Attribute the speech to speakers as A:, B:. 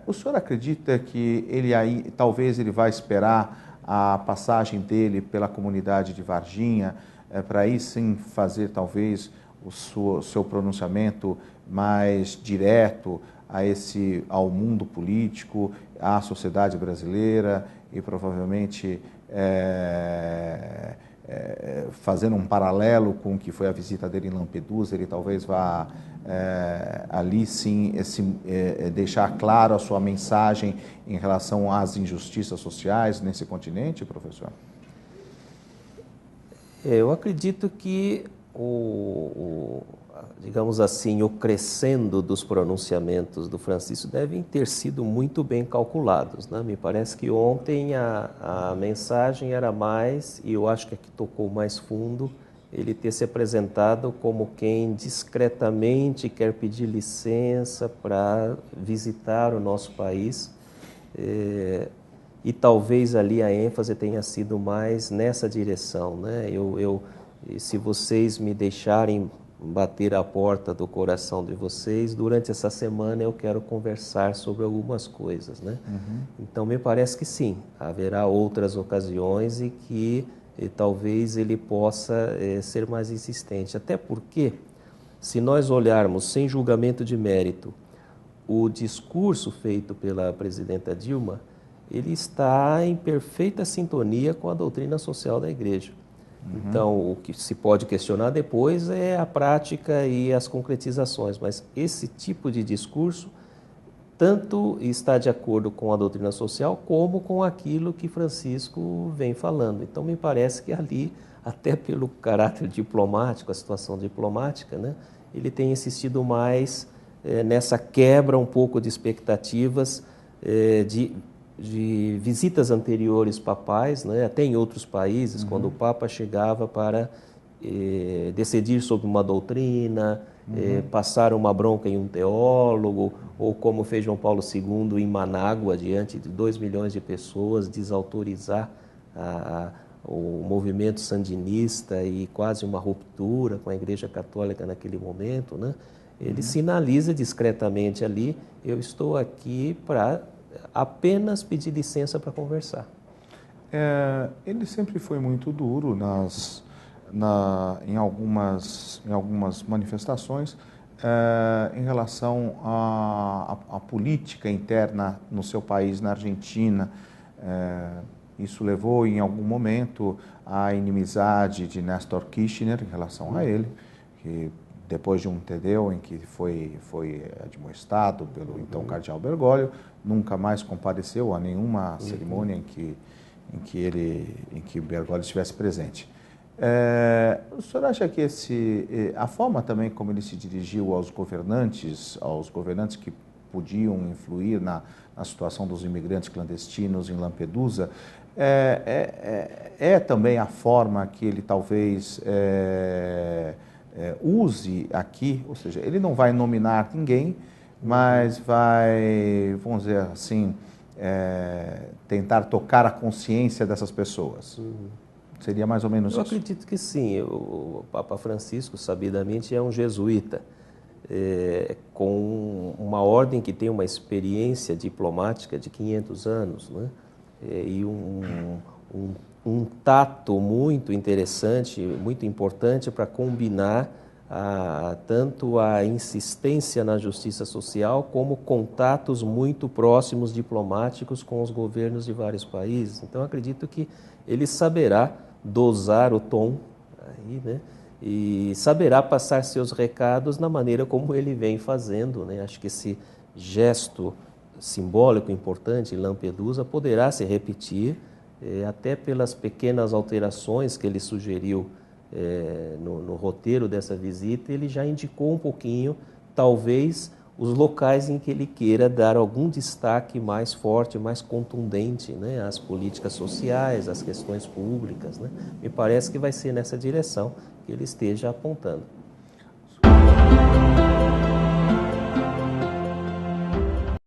A: O senhor acredita que ele aí, talvez ele vai esperar a passagem dele pela comunidade de Varginha, para aí sim fazer talvez seu pronunciamento mais direto ao mundo político, à sociedade brasileira e provavelmente fazendo um paralelo com o que foi a visita dele em Lampedusa, ele talvez vá ali sim deixar claro a sua mensagem em relação às injustiças sociais nesse continente, professor?
B: Eu acredito que digamos assim, o crescendo dos pronunciamentos do Francisco devem ter sido muito bem calculados, né? Me parece que ontem a mensagem era mais, e eu acho que aqui tocou mais fundo, ele ter se apresentado como quem discretamente quer pedir licença para visitar o nosso país, e talvez ali a ênfase tenha sido mais nessa direção, né? Se vocês me deixarem bater a porta do coração de vocês, durante essa semana eu quero conversar sobre algumas coisas, né? Então me parece que sim, haverá outras ocasiões e que talvez ele possa ser mais insistente, até porque se nós olharmos sem julgamento de mérito o discurso feito pela presidenta Dilma, ele está em perfeita sintonia com a doutrina social da Igreja. Então, o que se pode questionar depois é a prática e as concretizações, mas esse tipo de discurso tanto está de acordo com a doutrina social como com aquilo que Francisco vem falando. Então, me parece que ali, até pelo caráter diplomático, a situação diplomática, né, ele tem insistido mais nessa quebra um pouco de expectativas de visitas anteriores papais, né, até em outros países, quando o Papa chegava para decidir sobre uma doutrina, passar uma bronca em um teólogo, ou como fez João Paulo II em Manágua, diante de 2 milhões de pessoas, desautorizar o movimento sandinista e quase uma ruptura com a Igreja Católica naquele momento, né? Ele sinaliza discretamente ali, eu estou aqui para apenas pedir licença para conversar.
A: Ele sempre foi muito duro em algumas manifestações em relação à política interna no seu país, na Argentina. Isso levou em algum momento à inimizade de Néstor Kirchner em relação a ele, que depois de um TDEU em que foi admoestado pelo então cardeal Bergoglio, nunca mais compareceu a nenhuma cerimônia em que Bergoglio estivesse presente. O senhor acha que a forma também como ele se dirigiu aos governantes que podiam influir na situação dos imigrantes clandestinos em Lampedusa, é também a forma que ele talvez use aqui, ou seja, ele não vai nominar ninguém, mas vai, vamos dizer assim, tentar tocar a consciência dessas pessoas. Seria mais ou menos isso?
B: Eu acredito que sim. O Papa Francisco, sabidamente, é um jesuíta, com uma ordem que tem uma experiência diplomática de 500 anos, né? E um tato muito interessante, muito importante para combinar tanto a insistência na justiça social como contatos muito próximos diplomáticos com os governos de vários países. Então, acredito que ele saberá dosar o tom aí, né? E saberá passar seus recados na maneira como ele vem fazendo, né? Acho que esse gesto simbólico importante em Lampedusa poderá se repetir, até pelas pequenas alterações que ele sugeriu no roteiro dessa visita. Ele já indicou um pouquinho, talvez, os locais em que ele queira dar algum destaque mais forte, mais contundente, né, às políticas sociais, às questões públicas, né? Me parece que vai ser nessa direção que ele esteja apontando.